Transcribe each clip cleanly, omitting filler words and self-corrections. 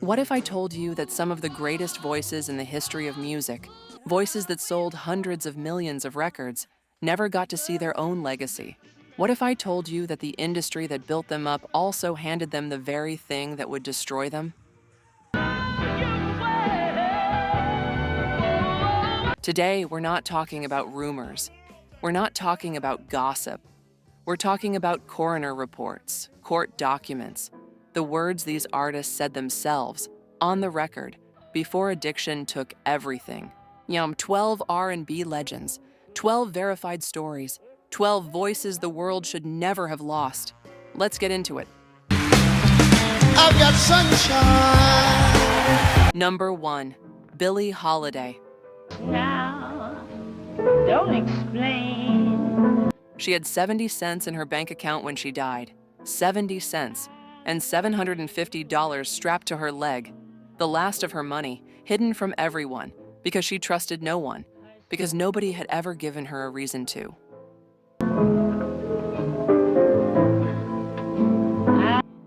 What if I told you that some of the greatest voices in the history of music, voices that sold hundreds of millions of records, never got to see their own legacy? What if I told you that the industry that built them up also handed them the very thing that would destroy them? Today, we're not talking about rumors. We're not talking about gossip. We're talking about coroner reports, court documents, the words these artists said themselves, on the record, before addiction took everything. 12 R&B legends, 12 verified stories, 12 voices the world should never have lost. Let's get into it. I've got sunshine. Number 1, Billie Holiday. Now, don't explain. She had 70 cents in her bank account when she died. 70 cents. And $750 strapped to her leg. The last of her money, hidden from everyone, because she trusted no one, because nobody had ever given her a reason to.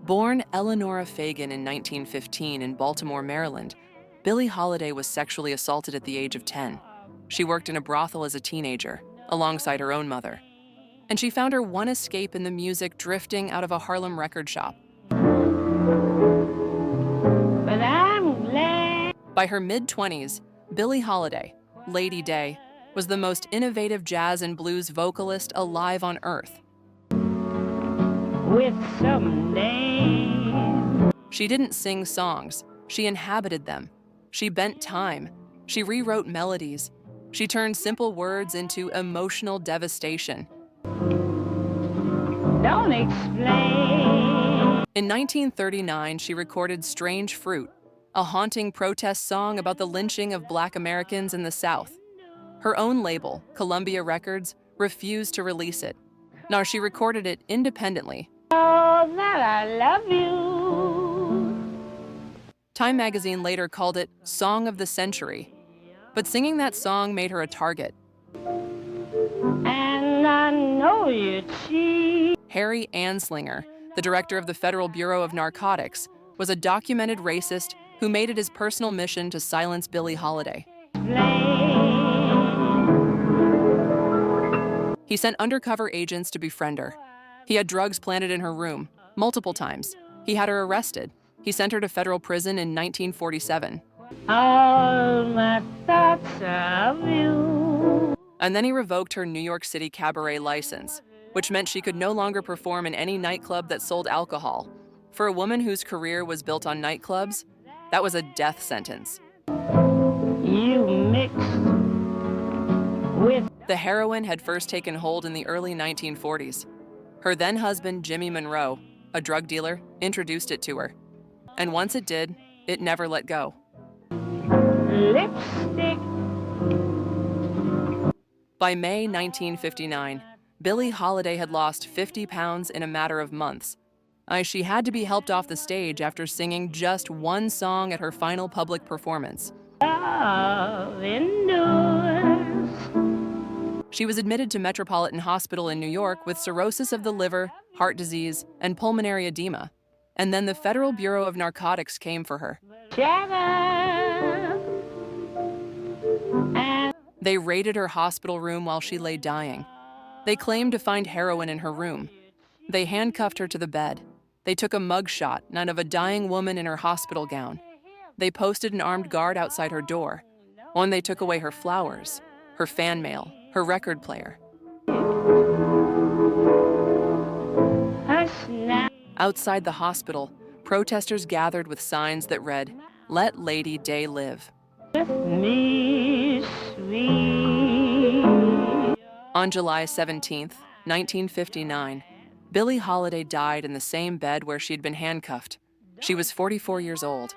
Born Eleanora Fagan in 1915 in Baltimore, Maryland, Billie Holiday was sexually assaulted at the age of 10. She worked in a brothel as a teenager, alongside her own mother. And she found her one escape in the music drifting out of a Harlem record shop. But I'm glad. By her mid-20s, Billie Holiday, Lady Day, was the most innovative jazz and blues vocalist alive on Earth. With some name. She didn't sing songs, she inhabited them. She bent time, she rewrote melodies, she turned simple words into emotional devastation. Don't explain. In 1939, she recorded Strange Fruit, a haunting protest song about the lynching of Black Americans in the South. Her own label, Columbia Records, refused to release it. Now, she recorded it independently. Oh, that I love you. Time magazine later called it Song of the Century. But singing that song made her a target. And I know you cheat. Harry Anslinger, the director of the Federal Bureau of Narcotics, was a documented racist who made it his personal mission to silence Billie Holiday. He sent undercover agents to befriend her. He had drugs planted in her room, multiple times. He had her arrested. He sent her to federal prison in 1947. All my thoughts of you. And then he revoked her New York City cabaret license, which meant she could no longer perform in any nightclub that sold alcohol. For a woman whose career was built on nightclubs, that was a death sentence. You mixed with. The heroin had first taken hold in the early 1940s. Her then husband, Jimmy Monroe, a drug dealer, introduced it to her. And once it did, it never let go. Lipstick. By May 1959, Billie Holiday had lost 50 pounds in a matter of months. She had to be helped off the stage after singing just one song at her final public performance. Love endures. She was admitted to Metropolitan Hospital in New York with cirrhosis of the liver, heart disease, and pulmonary edema. And then the Federal Bureau of Narcotics came for her. Shut up. And They raided her hospital room while she lay dying. They claimed to find heroin in her room. They handcuffed her to the bed. They took a mugshot of a dying woman in her hospital gown. They posted an armed guard outside her door. When they took away her flowers, her fan mail, her record player. hush now. Outside the hospital, protesters gathered with signs that read, "Let Lady Day live." Me sweet. On July 17, 1959, Billie Holiday died in the same bed where she'd been handcuffed. She was 44 years old.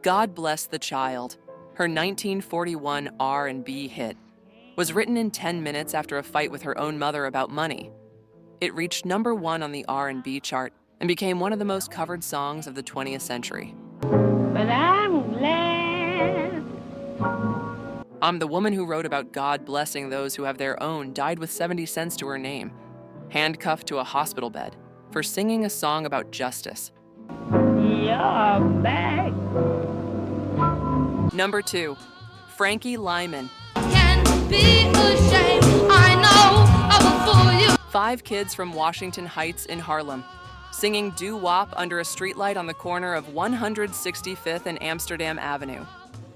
God Bless the Child, her 1941 R&B hit, was written in 10 minutes after a fight with her own mother about money. It reached #1 on the R&B chart and became one of the most covered songs of the 20th century. But I'm glad. I'm the woman who wrote about God blessing those who have their own died with 70 cents to her name, handcuffed to a hospital bed. for singing a song about justice. You're back. Number 2, Frankie Lymon. Can't be ashamed. I know I will fool you. 5 kids from Washington Heights in Harlem, singing doo-wop under a streetlight on the corner of 165th and Amsterdam Avenue.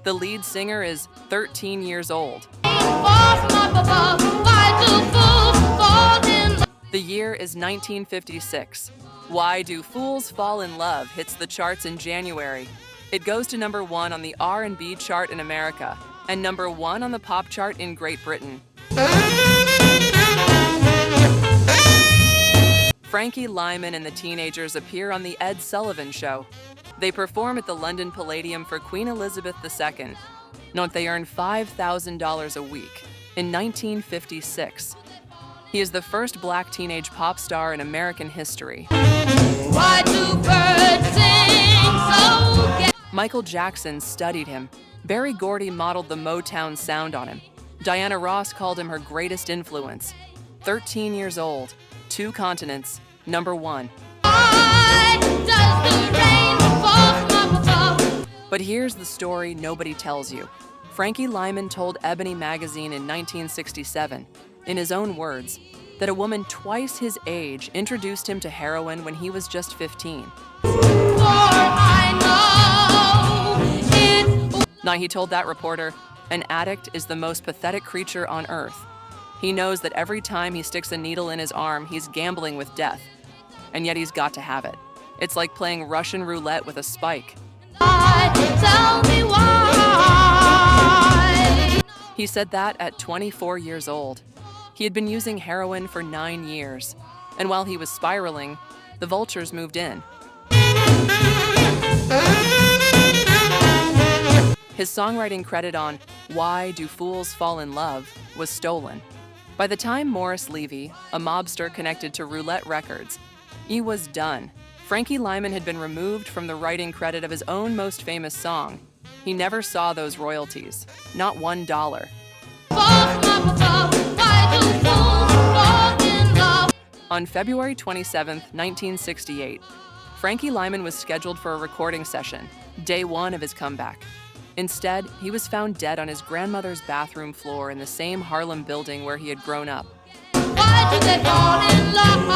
The lead singer is 13 years old. The year is 1956. Why Do Fools Fall in Love hits the charts in January. It goes to number 1 on the R&B chart in America and number 1 on the pop chart in Great Britain. Frankie Lymon and the Teenagers appear on The Ed Sullivan Show. They perform at the London Palladium for Queen Elizabeth II. Note they earn $5,000 a week in 1956. He is the first black teenage pop star in American history. Why do birds sing so gay? Michael Jackson studied him. Berry Gordy modeled the Motown sound on him. Diana Ross called him her greatest influence. 13 years old, 2 continents, number 1. Why does the rain fall from above? But here's the story nobody tells you. Frankie Lymon told Ebony magazine in 1967, in his own words, that a woman twice his age introduced him to heroin when he was just 15. Now he told that reporter, an addict is the most pathetic creature on earth. He knows that every time he sticks a needle in his arm, he's gambling with death. And yet he's got to have it. It's like playing Russian roulette with a spike. Tell me why. He said that at 24 years old. He had been using heroin for 9 years. And while he was spiraling, the vultures moved in. His songwriting credit on Why Do Fools Fall in Love was stolen. By the time Morris Levy, a mobster connected to Roulette Records, he was done. Frankie Lymon had been removed from the writing credit of his own most famous song. He never saw those royalties, not $1. On February 27, 1968, Frankie Lymon was scheduled for a recording session, day 1 of his comeback. Instead, he was found dead on his grandmother's bathroom floor in the same Harlem building where he had grown up. Why do they fall in love?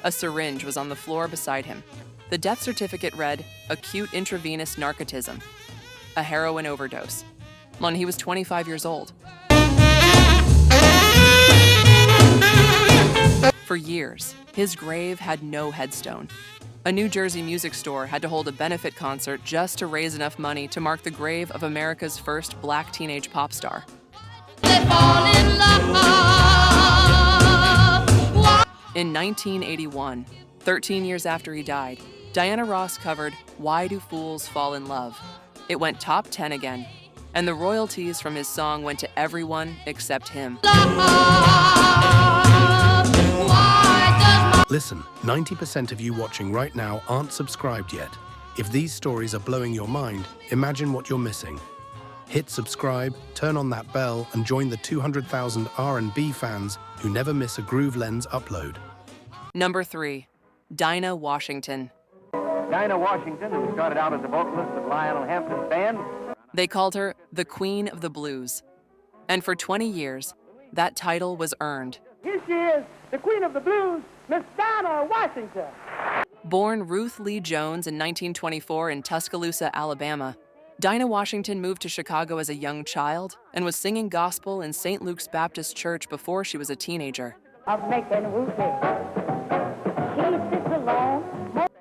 A syringe was on the floor beside him. The death certificate read, acute intravenous narcotism, a heroin overdose. When he was 25 years old. For years, his grave had no headstone. A New Jersey music store had to hold a benefit concert just to raise enough money to mark the grave of America's first black teenage pop star. They fall in love. In 1981, 13 years after he died, Diana Ross covered Why Do Fools Fall in Love? It went top 10 again, and the royalties from his song went to everyone except him. Listen, 90% of you watching right now aren't subscribed yet. If these stories are blowing your mind, imagine what you're missing. Hit subscribe, turn on that bell, and join the 200,000 R&B fans who never miss a Groove Lens upload. Number 3, Dinah Washington. Dinah Washington, who started out as a vocalist of Lionel Hampton's band. They called her the Queen of the Blues. And for 20 years, that title was earned. Here she is, the Queen of the Blues, Miss Dinah Washington. Born Ruth Lee Jones in 1924 in Tuscaloosa, Alabama, Dinah Washington moved to Chicago as a young child and was singing gospel in St. Luke's Baptist Church before she was a teenager. Of making whoopee. She sits alone.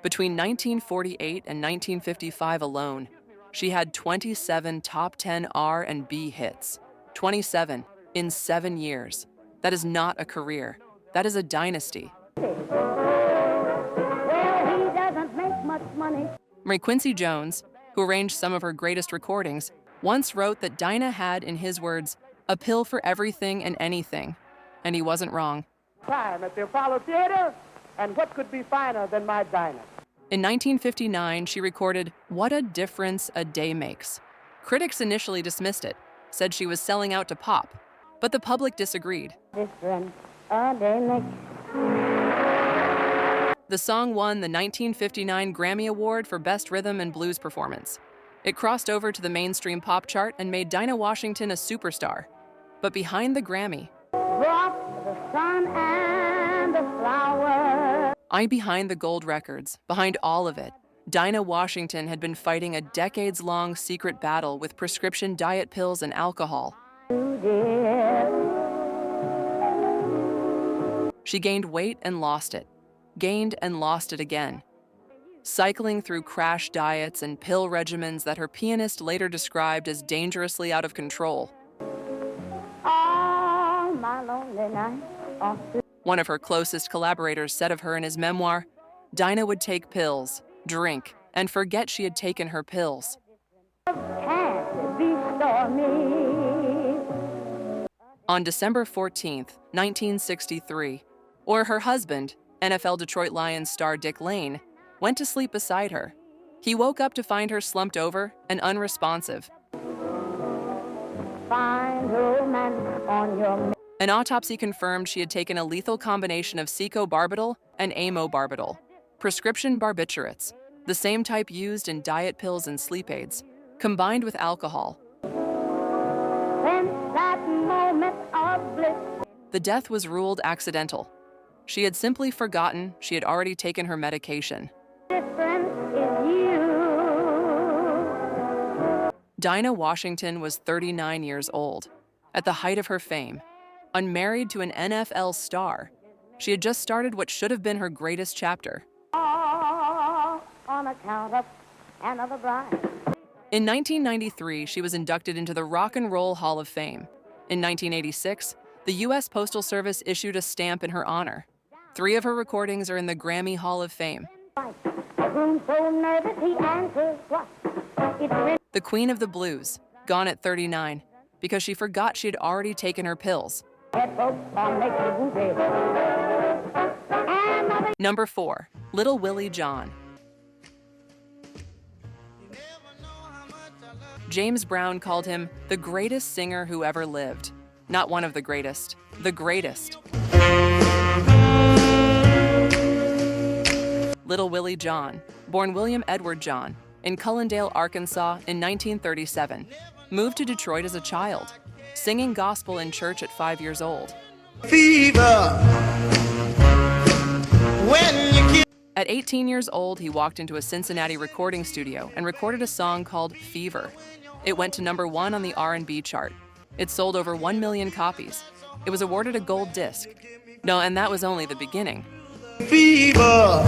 Between 1948 and 1955 alone, she had 27 top 10 R&B hits. 27 in 7 years. That is not a career. That is a dynasty. Well, he doesn't make much money. Ray Quincy Jones, who arranged some of her greatest recordings, once wrote that Dinah had, in his words, a pill for everything and anything. And he wasn't wrong. Time at the Apollo Theater, and what could be finer than my Dinah? In 1959, she recorded What a Difference a Day Makes. Critics initially dismissed it, said she was selling out to pop, but the public disagreed. Different a day makes. The song won the 1959 Grammy Award for Best Rhythm and Blues Performance. It crossed over to the mainstream pop chart and made Dinah Washington a superstar. But behind the Grammy, Brought the sun and the flowers. behind the gold records, behind all of it, Dinah Washington had been fighting a decades-long secret battle with prescription diet pills and alcohol. She gained weight and lost it, gained and lost it again, cycling through crash diets and pill regimens that her pianist later described as dangerously out of control. All my lonely nights are through. One of her closest collaborators said of her in his memoir, Dinah would take pills, drink, and forget she had taken her pills. Can't be stormy. On December 14th, 1963, her husband, NFL Detroit Lions star Dick Lane, went to sleep beside her. He woke up to find her slumped over and unresponsive. Find romance on your. An autopsy confirmed she had taken a lethal combination of secobarbital and amobarbital, prescription barbiturates, the same type used in diet pills and sleep aids, combined with alcohol. Since that moment of bliss. The death was ruled accidental. She had simply forgotten she had already taken her medication. Difference is you. Dinah Washington was 39 years old, at the height of her fame, unmarried to an NFL star. She had just started what should have been her greatest chapter. All on account of another bride. In 1993, she was inducted into the Rock and Roll Hall of Fame. In 1986, the U.S. Postal Service issued a stamp in her honor. 3 of her recordings are in the Grammy Hall of Fame. Room so nervous he answers what? It's The Queen of the Blues, gone at 39, because she forgot she had already taken her pills. head folks on make you whoopee. Another. Number 4, Little Willie John. James Brown called him the greatest singer who ever lived. Not one of the greatest, the greatest. Little Willie John, born William Edward John, in Cullendale, Arkansas in 1937, moved to Detroit as a child, singing gospel in church at 5 years old. Fever. When you At 18 years old, he walked into a Cincinnati recording studio and recorded a song called Fever. It went to number 1 on the R&B chart. It sold over 1 million copies. It was awarded a gold disc. No, and that was only the beginning. fever.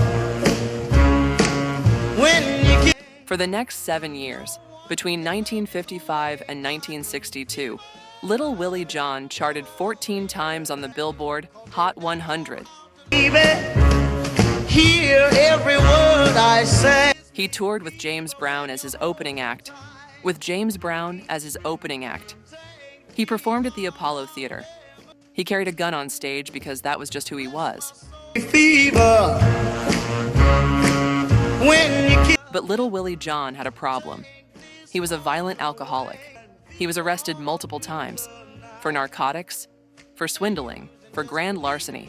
When you For the next 7 years, between 1955 and 1962, Little Willie John charted 14 times on the Billboard Hot 100. hear every word I say. He toured with James Brown as his opening act. He performed at the Apollo Theater. He carried a gun on stage because that was just who he was. Fever. When you But Little Willie John had a problem. He was a violent alcoholic. He was arrested multiple times for narcotics, for swindling, for grand larceny.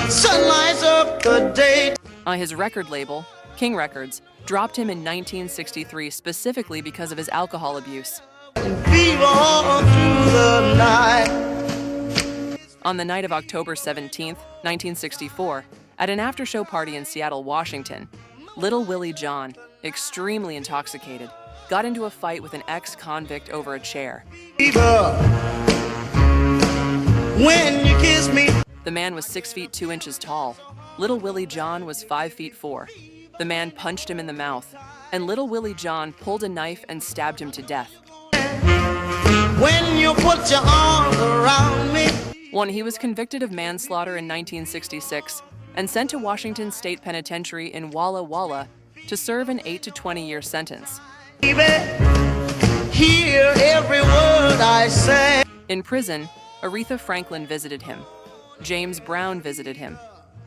sun lights up the day. His record label, King Records, dropped him in 1963 specifically because of his alcohol abuse. Fever all through the night. On the night of October 17, 1964, at an after-show party in Seattle, Washington, Little Willie John, extremely intoxicated, got into a fight with an ex-convict over a chair. Fever. When you kiss me. The man was 6 feet 2 inches tall. Little Willie John was 5 feet 4. The man punched him in the mouth, and Little Willie John pulled a knife and stabbed him to death. When you put your arms around me. He was convicted of manslaughter in 1966 and sent to Washington State Penitentiary in Walla Walla to serve an 8 to 20-year sentence. Baby, hear every word I say. In prison, Aretha Franklin visited him. James Brown visited him.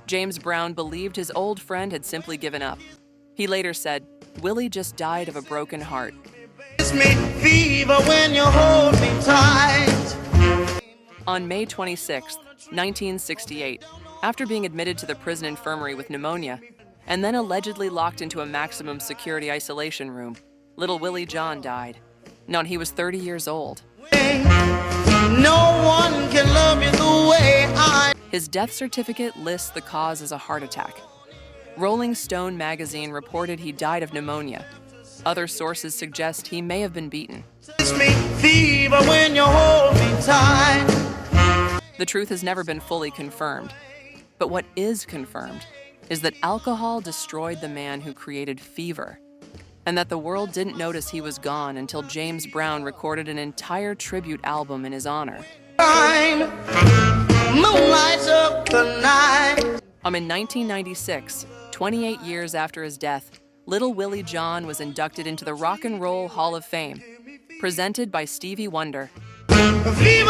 James Brown believed his old friend had simply given up. He later said, "Willie just died of a broken heart." Kiss me, fever, when you hold me tight. On May 26, 1968, After being admitted to the prison infirmary with pneumonia, and then allegedly locked into a maximum security isolation room, little Willie John died. No, he was 30 years old. No one can love you the way I. His death certificate lists the cause as a heart attack. Rolling Stone magazine reported he died of pneumonia. Other sources suggest he may have been beaten. It's me fever when you hold me tight. The truth has never been fully confirmed. But what is confirmed is that alcohol destroyed the man who created fever, and that the world didn't notice he was gone until James Brown recorded an entire tribute album in his honor. Moonlights up the night. In 1996, 28 years after his death, little Willie John was inducted into the Rock and Roll Hall of Fame, presented by Stevie Wonder. Fever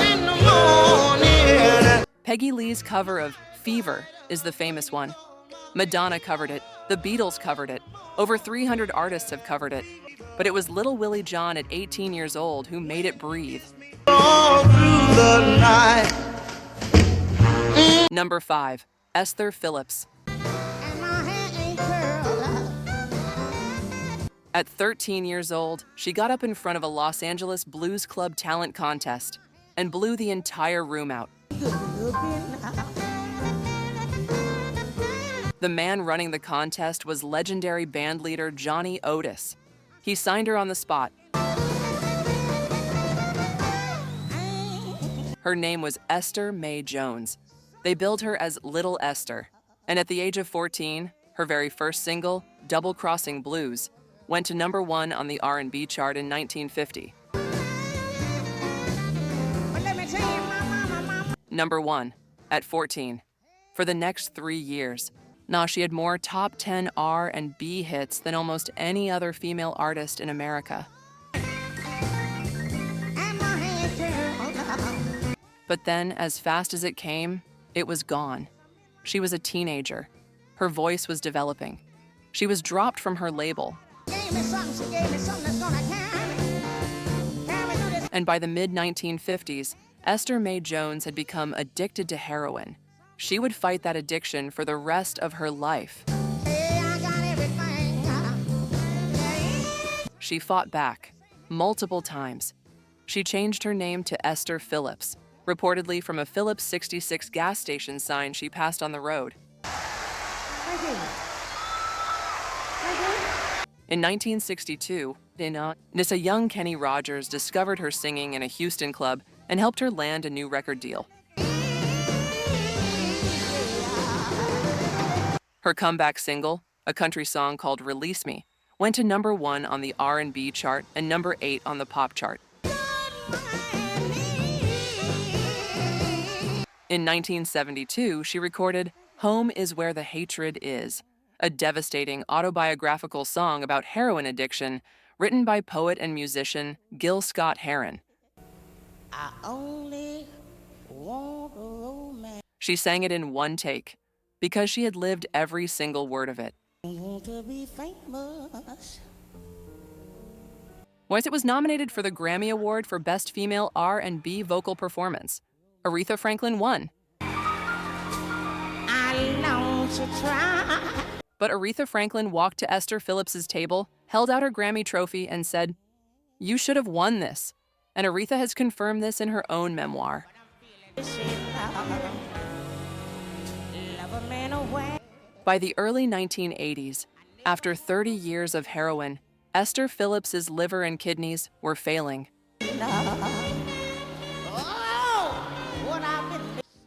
in the morning. Peggy Lee's cover of Fever is the famous one. Madonna covered it, the Beatles covered it, over 300 artists have covered it. But it was little Willie John at 18 years old who made it breathe. All through the night. Number 5, Esther Phillips. At 13 years old, she got up in front of a Los Angeles Blues Club talent contest and blew the entire room out. The man running the contest was legendary bandleader Johnny Otis. He signed her on the spot. Her name was Esther Mae Jones. They billed her as Little Esther, and at the age of 14, her very first single, Double Crossing Blues, went to number 1 on the R&B chart in 1950. Number 1, at 14. For the next 3 years, she had more top 10 R&B hits than almost any other female artist in America. But then, as fast as it came, it was gone. She was a teenager. Her voice was developing. She was dropped from her label. And by the mid-1950s, Esther Mae Jones had become addicted to heroin. She would fight that addiction for the rest of her life. She fought back, multiple times. She changed her name to Esther Phillips, reportedly from a Phillips 66 gas station sign she passed on the road. In 1962, a young Kenny Rogers discovered her singing in a Houston club and helped her land a new record deal. Her comeback single, a country song called Release Me, went to number 1 on the R&B chart and number 8 on the pop chart. In 1972, she recorded Home Is Where the Hatred Is, a devastating autobiographical song about heroin addiction written by poet and musician Gil Scott-Heron. I only want a romance. She sang it in one take because she had lived every single word of it. Want to be famous. It was nominated for the Grammy Award for Best Female R&B Vocal Performance. Aretha Franklin won. I long to try. But Aretha Franklin walked to Esther Phillips's table, held out her Grammy trophy, and said, "You should have won this." And Aretha has confirmed this in her own memoir. By the early 1980s, after 30 years of heroin, Esther Phillips's liver and kidneys were failing.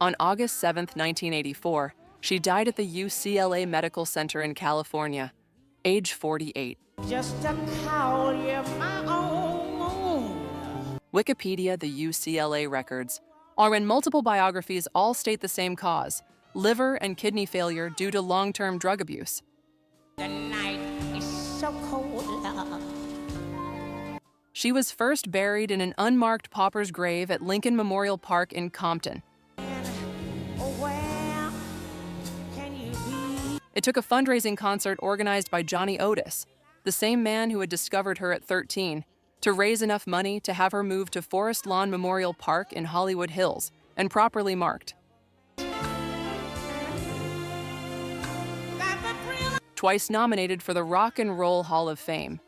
On August 7, 1984, she died at the UCLA Medical Center in California, age 48. Just to call you my own. Wikipedia, the UCLA records, are in multiple biographies all state the same cause: liver and kidney failure due to long-term drug abuse. The night is so cold. She was first buried in an unmarked pauper's grave at Lincoln Memorial Park in Compton. Where can you be? It took a fundraising concert organized by Johnny Otis, the same man who had discovered her at 13, to raise enough money to have her moved to Forest Lawn Memorial Park in Hollywood Hills and properly marked. Twice nominated for the Rock and Roll Hall of Fame.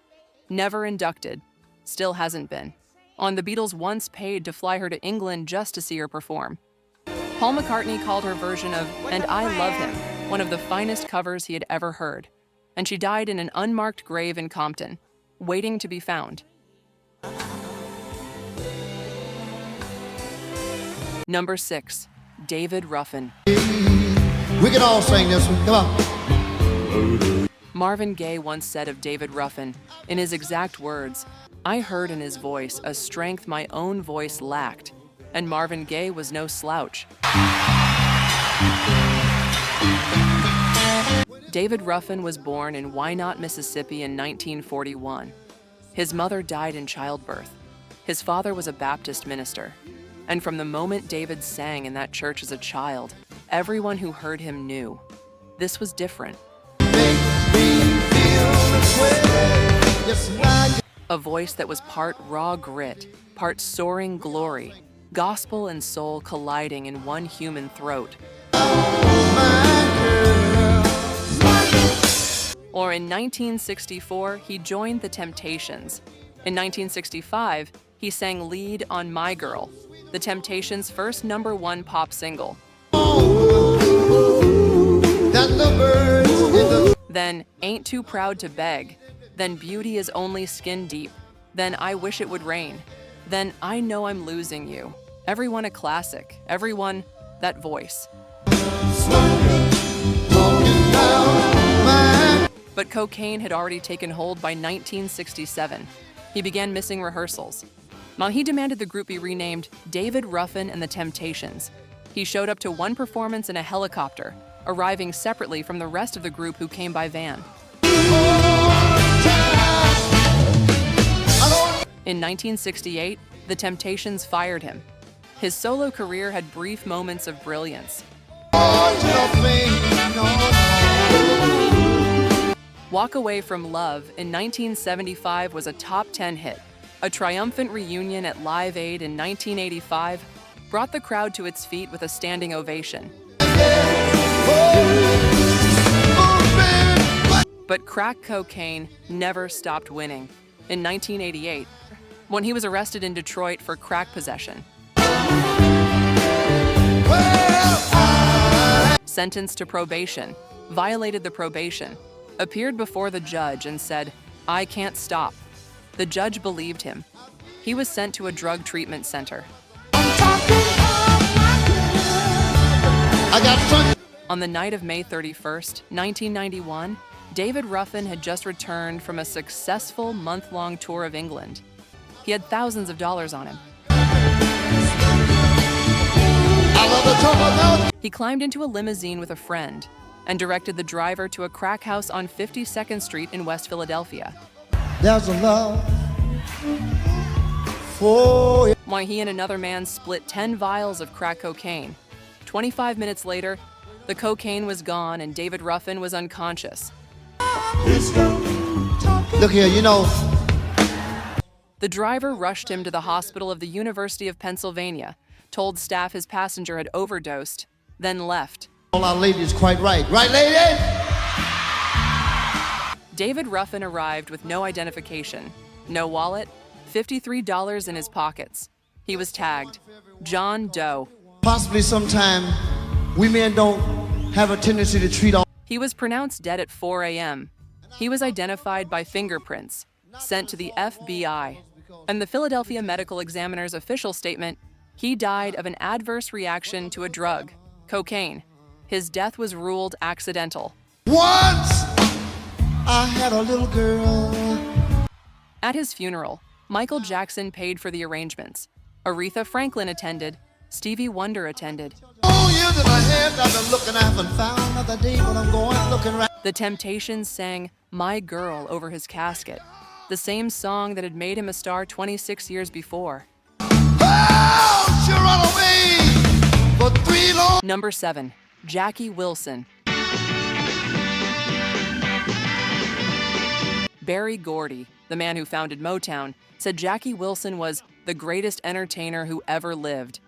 Never inducted. Still hasn't been. On the Beatles once paid to fly her to England just to see her perform. Paul McCartney called her version of "And I Love Him" one of the finest covers he had ever heard. And she died in an unmarked grave in Compton, waiting to be found. Number 6, David Ruffin. We can all sing this one. Come on. Marvin Gaye once said of David Ruffin, in his exact words, "I heard in his voice a strength my own voice lacked, and Marvin Gaye was no slouch." David Ruffin was born in Wynot, Mississippi in 1941. His mother died in childbirth. His father was a Baptist minister. And from the moment David sang in that church as a child, everyone who heard him knew this was different. A voice that was part raw grit, part soaring glory, gospel and soul colliding in one human throat. Or in 1964, he joined the Temptations. In 1965, he sang lead on My Girl, the Temptations' first #1 pop single. Then Ain't Too Proud to Beg. Then Beauty is Only Skin Deep. Then I Wish It Would Rain. Then I Know I'm Losing You. Everyone a classic. Everyone that voice. But cocaine had already taken hold by 1967. He began missing rehearsals. While he demanded the group be renamed David Ruffin and the Temptations, he showed up to one performance in a helicopter, arriving separately from the rest of the group who came by van. In 1968, the Temptations fired him. His solo career had brief moments of brilliance. Walk Away from Love in 1975 was a top 10 hit. A triumphant reunion at Live Aid in 1985 brought the crowd to its feet with a standing ovation. But crack cocaine never stopped winning. In 1988, when he was arrested in Detroit for crack possession. Sentenced to probation, violated the probation, appeared before the judge and said, "I can't stop." The judge believed him. He was sent to a drug treatment center. On the night of May 31st, 1991, David Ruffin had just returned from a successful month-long tour of England. He had thousands of dollars on him. He climbed into a limousine with a friend and directed the driver to a crack house on 52nd Street in West Philadelphia. There's a love for you. While he and another man split 10 vials of crack cocaine. 25 minutes later, the cocaine was gone and David Ruffin was unconscious. Look here, you know. The driver rushed him to the hospital of the University of Pennsylvania, told staff his passenger had overdosed, then left. All our ladies quite right. Right, lady? David Ruffin arrived with no identification, no wallet, $53 in his pockets. He was tagged, John Doe. Possibly sometime we men don't have a tendency to treat all. He was pronounced dead at 4 a.m. He was identified by fingerprints, sent to the FBI. And the Philadelphia Medical Examiner's official statement, he died of an adverse reaction to a drug, cocaine. His death was ruled accidental. Once I had a little girl. At his funeral, Michael Jackson paid for the arrangements. Aretha Franklin attended. Stevie Wonder attended. Years in my head, I've been looking, I haven't found another day when I'm going looking right. The Temptations sang My Girl over his casket, the same song that had made him a star 26 years before. Oh, she run away for 3 long. Number 7, Jackie Wilson. Berry Gordy, the man who founded Motown, said Jackie Wilson was the greatest entertainer who ever lived.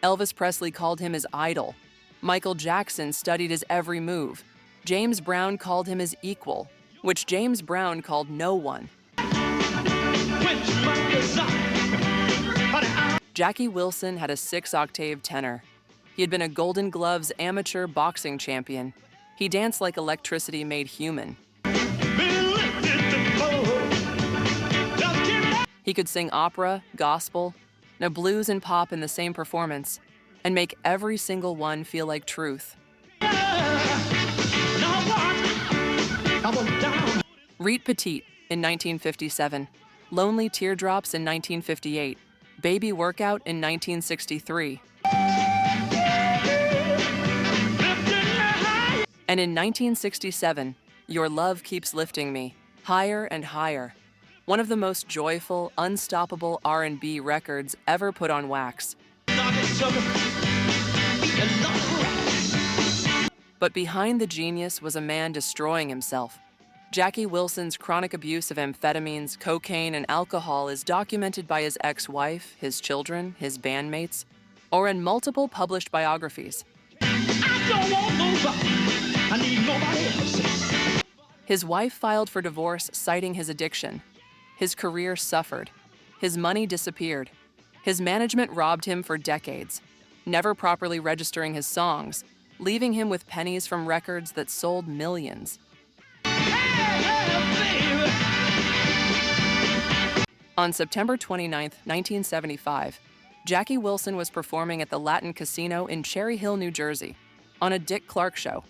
Elvis Presley called him his idol. Michael Jackson studied his every move. James Brown called him his equal, which James Brown called no one. Jackie Wilson had a 6-octave tenor. He had been a Golden Gloves amateur boxing champion. He danced like electricity made human. He could sing opera, gospel, now blues and pop in the same performance, and make every single one feel like truth. Reet Petite in 1957, Lonely Teardrops in 1958, Baby Workout in 1963. And in 1967, Your Love Keeps Lifting Me, Higher and Higher, one of the most joyful, unstoppable R&B records ever put on wax. But behind the genius was a man destroying himself. Jackie Wilson's chronic abuse of amphetamines, cocaine, and alcohol is documented by his ex-wife, his children, his bandmates, or in multiple published biographies. I don't want nobody. I need nobody else. His wife filed for divorce citing his addiction. His career suffered. His money disappeared. His management robbed him for decades, never properly registering his songs, leaving him with pennies from records that sold millions. On September 29, 1975, Jackie Wilson was performing at the Latin Casino in Cherry Hill, New Jersey, on a Dick Clark show,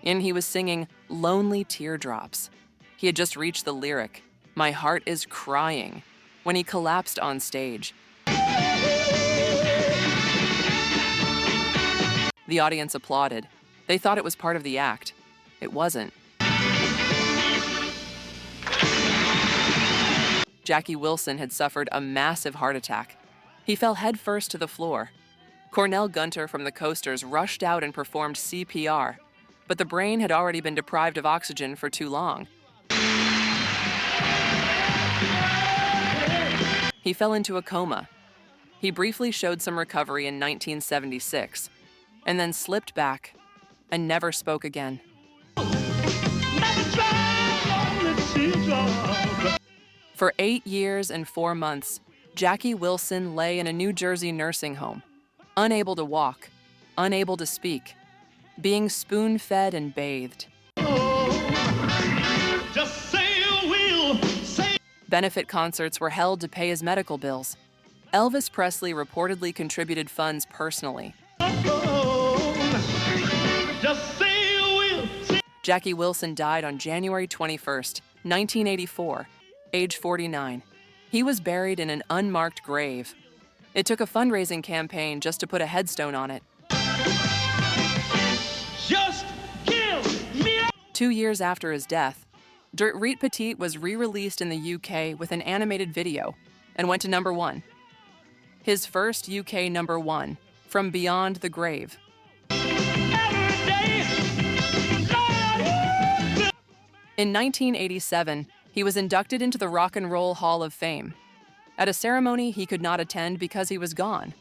and he was singing Lonely Teardrops. He had just reached the lyric, "My heart is crying," when he collapsed on stage. The audience applauded. They thought it was part of the act. It wasn't. Jackie Wilson had suffered a massive heart attack. He fell headfirst to the floor. Cornell Gunter from the Coasters rushed out and performed CPR, but the brain had already been deprived of oxygen for too long. He fell into a coma. He briefly showed some recovery in 1976, and then slipped back and never spoke again. For 8 years and 4 months, Jackie Wilson lay in a New Jersey nursing home, unable to walk, unable to speak, being spoon-fed and bathed. Just say you will. Say. Benefit concerts were held to pay his medical bills. Elvis Presley reportedly contributed funds personally. Just say you will. Say. Jackie Wilson died on January 21st, 1984, age 49. He was buried in an unmarked grave. It took a fundraising campaign just to put a headstone on it. Just give me a. 2 years after his death, Reet Petite was re-released in the UK with an animated video and went to #1. His first UK #1, From Beyond the Grave. In 1987, he was inducted into the Rock and Roll Hall of Fame. At a ceremony he could not attend because he was gone.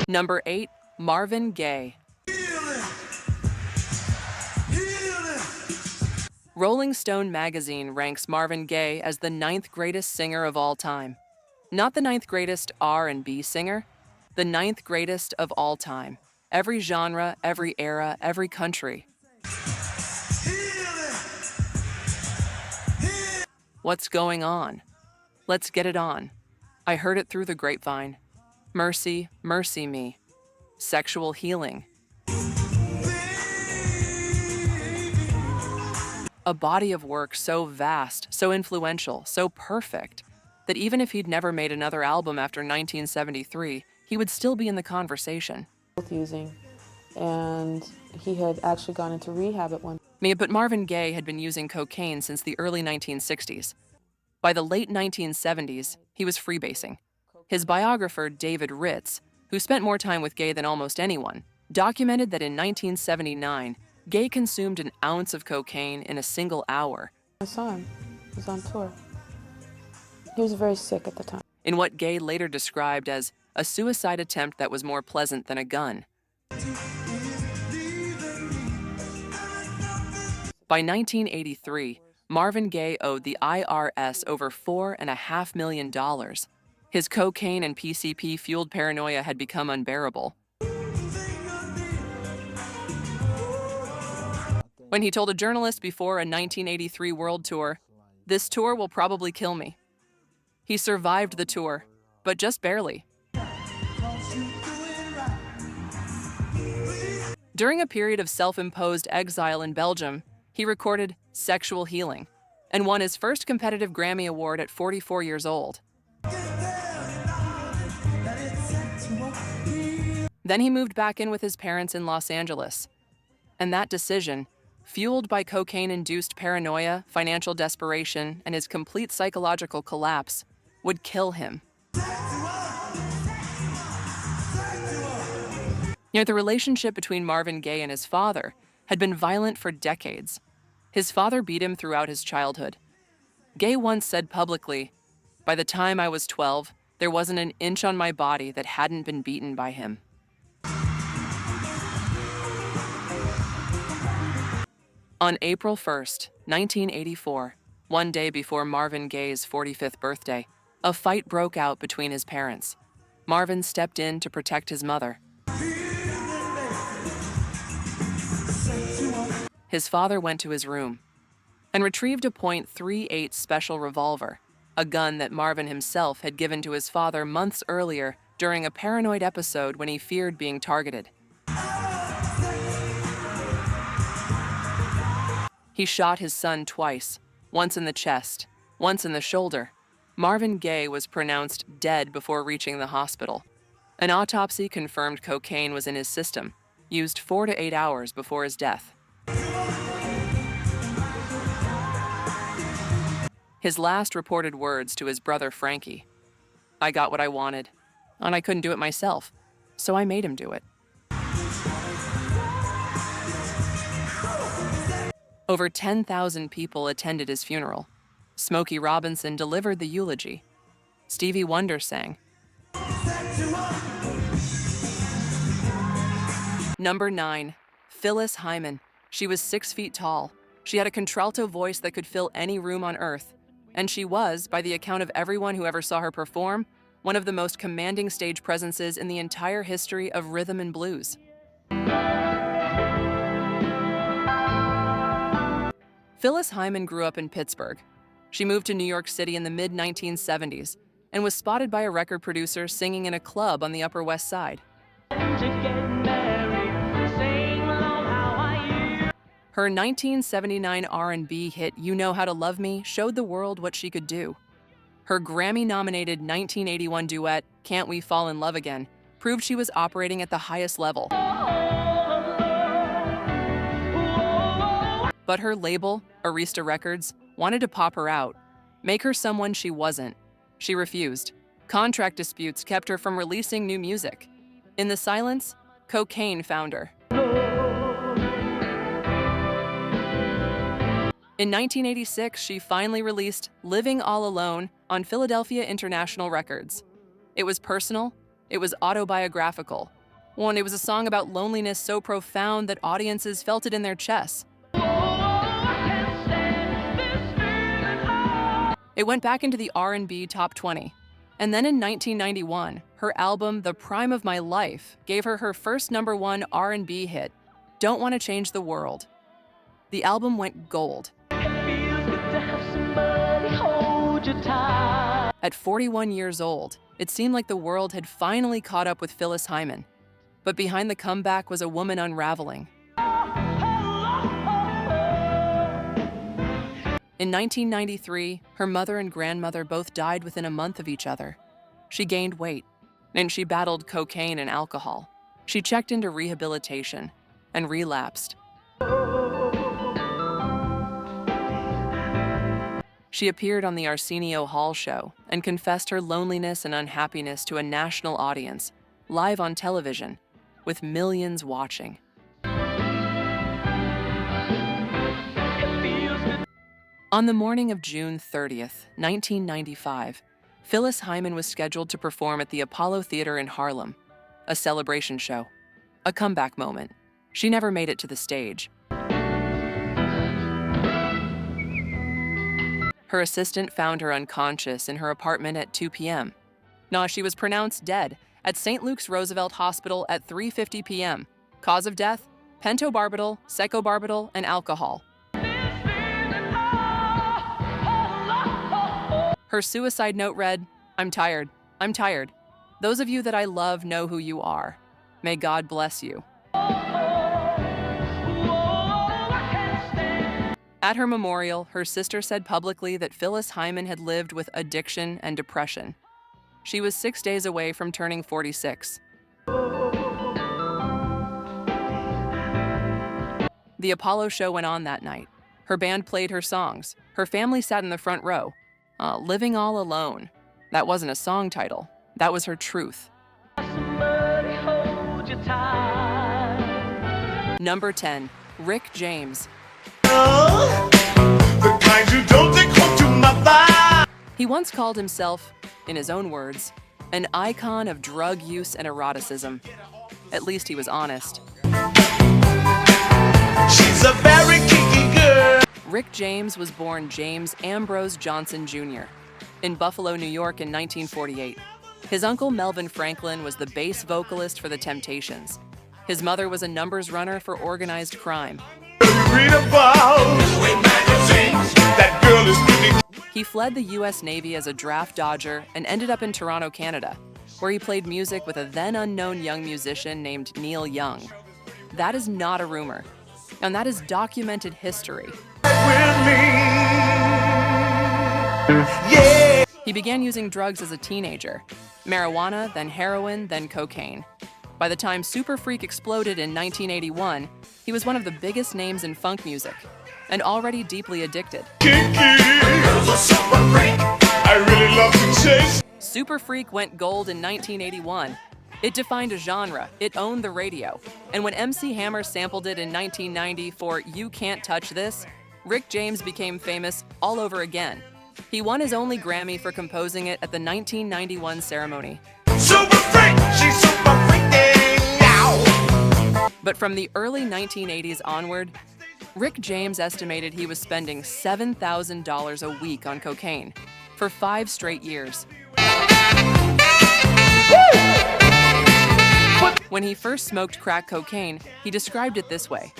Number 8, Marvin Gaye. Rolling Stone magazine ranks Marvin Gaye as the 9th greatest singer of all time. Not the 9th greatest R&B singer, the 9th greatest of all time. Every genre, every era, every country. What's going on? Let's get it on. I heard it through the grapevine. Mercy, mercy me. Sexual healing. A body of work so vast, so influential, so perfect, that even if he'd never made another album after 1973, he would still be in the conversation. Using, and he had actually gone into rehab at one. But Marvin Gaye had been using cocaine since the early 1960s. By the late 1970s, he was freebasing. His biographer, David Ritz, who spent more time with Gaye than almost anyone, documented that in 1979, Gaye consumed an ounce of cocaine in a single hour. I saw him. He was on tour. He was very sick at the time. In what Gaye later described as a suicide attempt that was more pleasant than a gun. By 1983, Marvin Gaye owed the IRS over $4.5 million. His cocaine and PCP-fueled paranoia had become unbearable. When he told a journalist before a 1983 world tour, "This tour will probably kill me." He survived the tour, but just barely. During a period of self-imposed exile in Belgium, he recorded Sexual Healing and won his first competitive Grammy Award at 44 years old. Then he moved back in with his parents in Los Angeles. And that decision, fueled by cocaine-induced paranoia, financial desperation, and his complete psychological collapse, would kill him. Yet the relationship between Marvin Gaye and his father had been violent for decades. His father beat him throughout his childhood. Gaye once said publicly, "By the time I was 12, there wasn't an inch on my body that hadn't been beaten by him." On April 1st, 1984, one day before Marvin Gaye's 45th birthday, a fight broke out between his parents. Marvin stepped in to protect his mother. His father went to his room and retrieved a .38 special revolver, a gun that Marvin himself had given to his father months earlier during a paranoid episode when he feared being targeted. He shot his son twice, once in the chest, once in the shoulder. Marvin Gaye was pronounced dead before reaching the hospital. An autopsy confirmed cocaine was in his system, used 4 to 8 hours before his death. His last reported words to his brother Frankie: "I got what I wanted, and I couldn't do it myself, so I made him do it." Over 10,000 people attended his funeral. Smokey Robinson delivered the eulogy. Stevie Wonder sang. Number 9, Phyllis Hyman. She was 6 feet tall. She had a contralto voice that could fill any room on earth. And she was, by the account of everyone who ever saw her perform, one of the most commanding stage presences in the entire history of rhythm and blues. Phyllis Hyman grew up in Pittsburgh. She moved to New York City in the mid-1970s and was spotted by a record producer singing in a club on the Upper West Side. Her 1979 R&B hit "You Know How to Love Me" showed the world what she could do. Her Grammy-nominated 1981 duet, "Can't We Fall in Love Again," proved she was operating at the highest level. But her label, Arista Records, wanted to pop her out, make her someone she wasn't. She refused. Contract disputes kept her from releasing new music. In the silence, cocaine found her. In 1986, she finally released "Living All Alone" on Philadelphia International Records. It was personal, it was autobiographical, and it was a song about loneliness so profound that audiences felt it in their chests. It went back into the R&B Top 20. And then in 1991, her album "The Prime of My Life" gave her her first #1 R&B hit, "Don't Want to Change the World." The album went gold. At 41 years old, it seemed like the world had finally caught up with Phyllis Hyman. But behind the comeback was a woman unraveling. In 1993, her mother and grandmother both died within a month of each other. She gained weight, and she battled cocaine and alcohol. She checked into rehabilitation and relapsed. She appeared on the Arsenio Hall show and confessed her loneliness and unhappiness to a national audience, live on television, with millions watching. On the morning of June 30th, 1995, Phyllis Hyman was scheduled to perform at the Apollo Theater in Harlem, a celebration show, a comeback moment. She never made it to the stage. Her assistant found her unconscious in her apartment at 2 p.m. She was pronounced dead at St. Luke's Roosevelt Hospital at 3:50 p.m. Cause of death, pentobarbital, secobarbital, and alcohol. Her suicide note read, "I'm tired. I'm tired. Those of you that I love know who you are. May God bless you." At her memorial, her sister said publicly that Phyllis Hyman had lived with addiction and depression. She was 6 days away from turning 46. The Apollo show went on that night. Her band played her songs. Her family sat in the front row. Living All Alone. That wasn't a song title. That was her truth. Number 10, Rick James. The kind you don't take home to mother. He once called himself, in his own words, an icon of drug use and eroticism. At least he was honest. She's a very kinky girl. Rick James was born James Ambrose Johnson Jr. in Buffalo, New York in 1948. His uncle Melvin Franklin was the bass vocalist for the Temptations. His mother was a numbers runner for organized crime. Read about that girl is pretty. He fled the U.S. Navy as a draft dodger and ended up in Toronto, Canada, where he played music with a then unknown young musician named Neil Young. That is not a rumor, and that is documented history. With me. Yeah. He began using drugs as a teenager, marijuana, then heroin, then cocaine. By the time Super Freak exploded in 1981, he was one of the biggest names in funk music, and already deeply addicted. I really love to chase. Super Freak went gold in 1981. It defined a genre, it owned the radio, and when MC Hammer sampled it in 1990 for You Can't Touch This, Rick James became famous all over again. He won his only Grammy for composing it at the 1991 ceremony. Super freak, she's super freaking now. But from the early 1980s onward, Rick James estimated he was spending $7,000 a week on cocaine for 5 straight years. When he first smoked crack cocaine, he described it this way: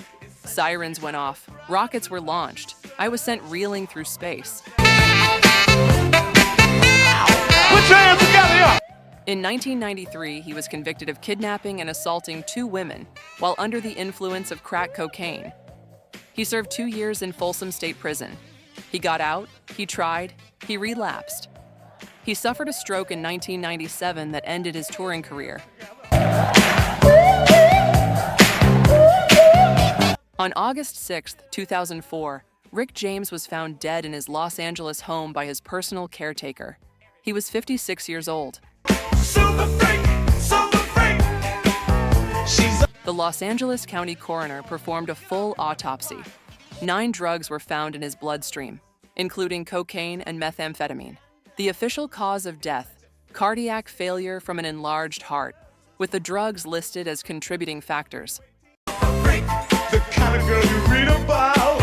"Sirens went off, rockets were launched, I was sent reeling through space." Put your hands together. In 1993, he was convicted of kidnapping and assaulting 2 women while under the influence of crack cocaine. He served 2 years in Folsom State Prison. He got out, he tried, he relapsed. He suffered a stroke in 1997 that ended his touring career. On August 6, 2004, Rick James was found dead in his Los Angeles home by his personal caretaker. He was 56 years old. Super freak, super freak. The Los Angeles County coroner performed a full autopsy. 9 drugs were found in his bloodstream, including cocaine and methamphetamine. The official cause of death, cardiac failure from an enlarged heart, with the drugs listed as contributing factors. The kind of girl you read about.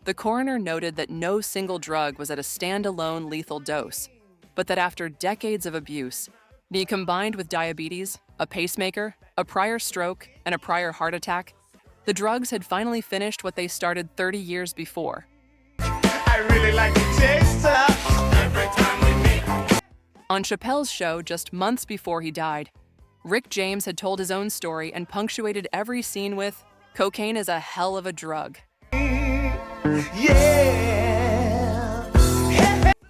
The coroner noted that no single drug was at a standalone lethal dose, but that after decades of abuse, be combined with diabetes, a pacemaker, a prior stroke, and a prior heart attack, the drugs had finally finished what they started 30 years before. I really like the taste of every time we meet. On Chappelle's show just months before he died, Rick James had told his own story and punctuated every scene with, "Cocaine is a hell of a drug." Yeah.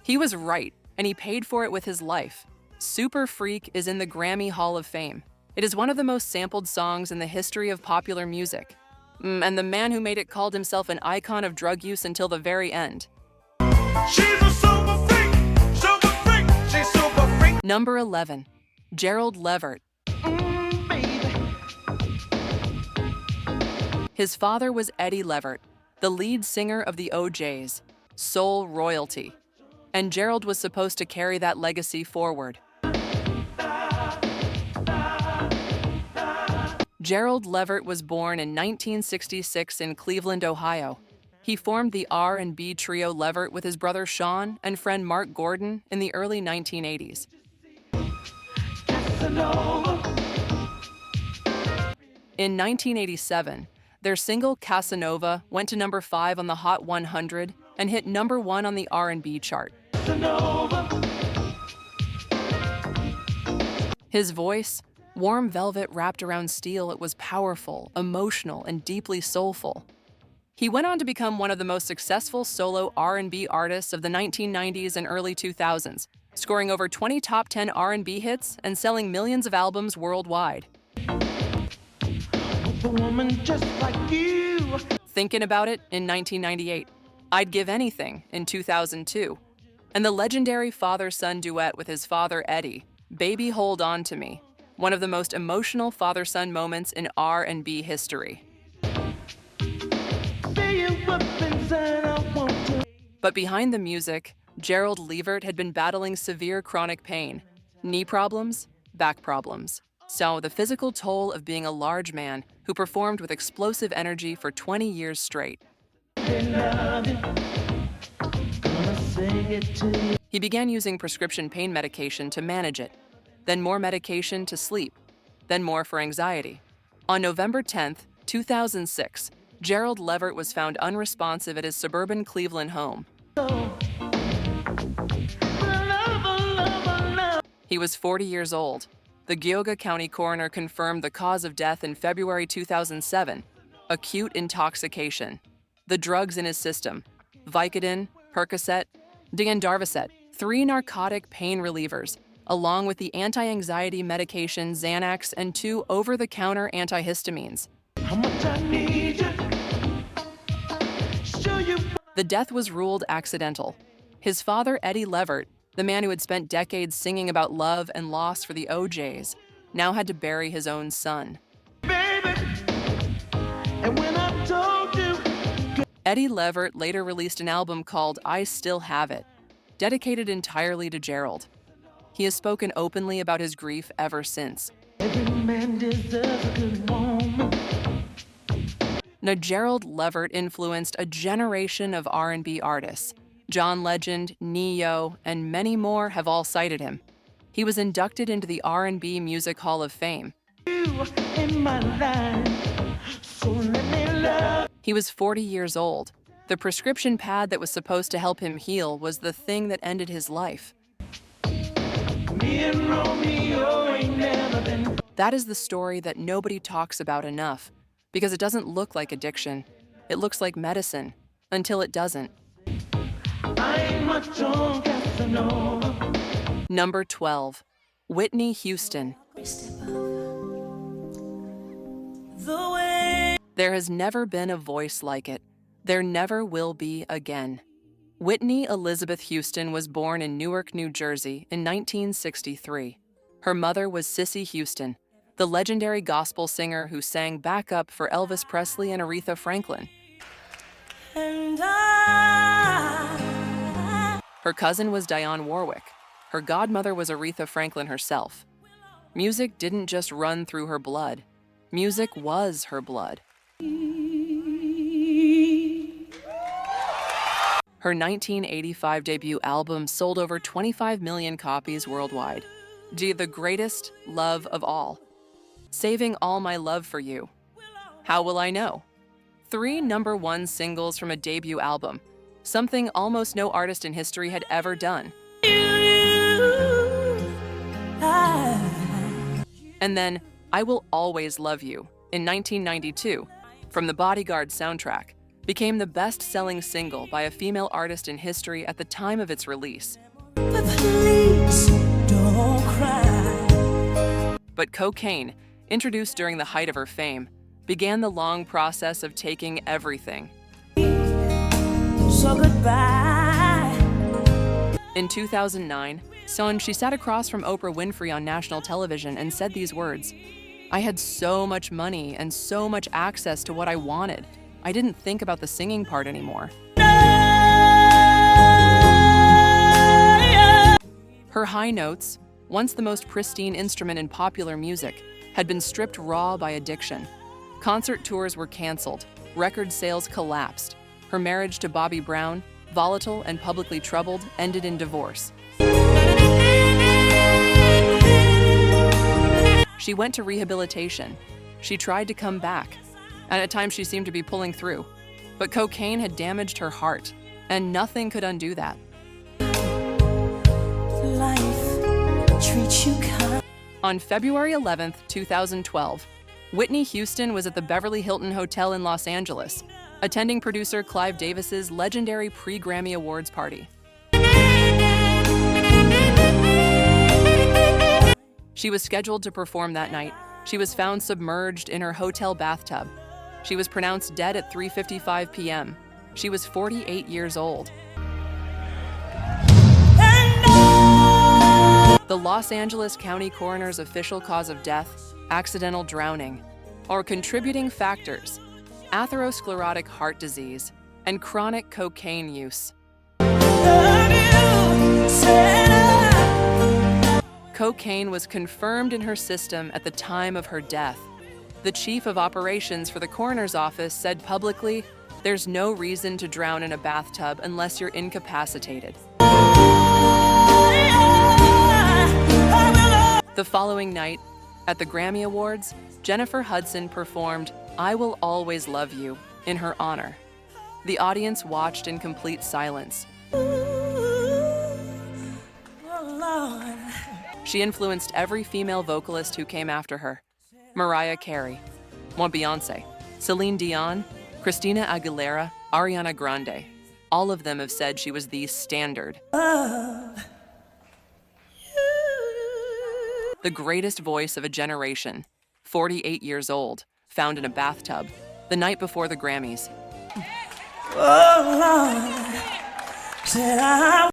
He was right, and he paid for it with his life. Super Freak is in the Grammy Hall of Fame. It is one of the most sampled songs in the history of popular music. And the man who made it called himself an icon of drug use until the very end. She's a super freak, super freak, she's super freak. Number 11, Gerald Levert. His father was Eddie Levert, the lead singer of the OJs, soul royalty. And Gerald was supposed to carry that legacy forward. Gerald Levert was born in 1966 in Cleveland, Ohio. He formed the R&B trio Levert with his brother Sean and friend Mark Gordon in the early 1980s. In 1987, their single Casanova went to number 5 on the Hot 100 and hit number 1 on the R&B chart. His voice, warm velvet wrapped around steel, it was powerful, emotional, and deeply soulful. He went on to become one of the most successful solo R&B artists of the 1990s and early 2000s, scoring over 20 top 10 R&B hits and selling millions of albums worldwide. A woman just like you. Thinking About It in 1998, I'd Give Anything in 2002, and the legendary father-son duet with his father Eddie, Baby Hold On to Me, one of the most emotional father-son moments in R&B history. But behind the music, Gerald Levert had been battling severe chronic pain, knee problems, back problems. So the physical toll of being a large man who performed with explosive energy for 20 years straight. He began using prescription pain medication to manage it, then more medication to sleep, then more for anxiety. On November 10, 2006, Gerald Levert was found unresponsive at his suburban Cleveland home. He was 40 years old. The Geauga County coroner confirmed the cause of death in February 2007, acute intoxication. The drugs in his system, Vicodin, Percocet, Darvocet, 3 narcotic pain relievers, along with the anti-anxiety medication Xanax and 2 over-the-counter antihistamines. How much I need you. Show you. The death was ruled accidental. His father, Eddie Levert, the man who had spent decades singing about love and loss for the OJs, now had to bury his own son. Baby. And when I told you. Eddie Levert later released an album called I Still Have It, dedicated entirely to Gerald. He has spoken openly about his grief ever since. Every man deserves a good woman. Now, Gerald Levert influenced a generation of R&B artists. John Legend, Ne-Yo, and many more have all cited him. He was inducted into the R&B Music Hall of Fame. You in my life, so let me love. He was 40 years old. The prescription pad that was supposed to help him heal was the thing that ended his life. Me and Romeo ain't never been. That is the story that nobody talks about enough, because it doesn't look like addiction. It looks like medicine, until it doesn't. I ain't much on Casanova. Number 12, Whitney Houston. There has never been a voice like it. There never will be again. Whitney Elizabeth Houston was born in Newark, New Jersey in 1963. Her mother was Cissy Houston, the legendary gospel singer who sang backup for Elvis Presley and Aretha Franklin. Her cousin was Dionne Warwick. Her godmother was Aretha Franklin herself. Music didn't just run through her blood. Music was her blood. Her 1985 debut album sold over 25 million copies worldwide. The greatest love of all. Saving All My Love for You. How Will I Know? 3 #1 singles from a debut album, something almost no artist in history had ever done. And then I Will Always Love You in 1992, from the Bodyguard soundtrack, became the best-selling single by a female artist in history at the time of its release. Please don't cry. But cocaine, introduced during the height of her fame, began the long process of taking everything. So goodbye. In 2009, she sat across from Oprah Winfrey on national television and said these words, "I had so much money and so much access to what I wanted. I didn't think about the singing part anymore." Her high notes, once the most pristine instrument in popular music, had been stripped raw by addiction. Concert tours were canceled, record sales collapsed. Her marriage to Bobby Brown, volatile and publicly troubled, ended in divorce. She went to rehabilitation. She tried to come back, and at times she seemed to be pulling through. But cocaine had damaged her heart, and nothing could undo that. Life treats you kind. On February 11th, 2012, Whitney Houston was at the Beverly Hilton Hotel in Los Angeles, attending producer Clive Davis's legendary pre-Grammy Awards party. She was scheduled to perform that night. She was found submerged in her hotel bathtub. She was pronounced dead at 3:55 p.m. She was 48 years old. The Los Angeles County Coroner's official cause of death, accidental drowning, or contributing factors, atherosclerotic heart disease, and chronic cocaine use. Cocaine was confirmed in her system at the time of her death. The chief of operations for the coroner's office said publicly, "There's no reason to drown in a bathtub unless you're incapacitated." The following night, at the Grammy Awards, Jennifer Hudson performed "I Will Always Love You" in her honor. The audience watched in complete silence. She influenced every female vocalist who came after her. Mariah Carey, Beyoncé, Celine Dion, Christina Aguilera, Ariana Grande. All of them have said she was the standard. The greatest voice of a generation, 48 years old, found in a bathtub the night before the Grammys. Oh, Lord, said I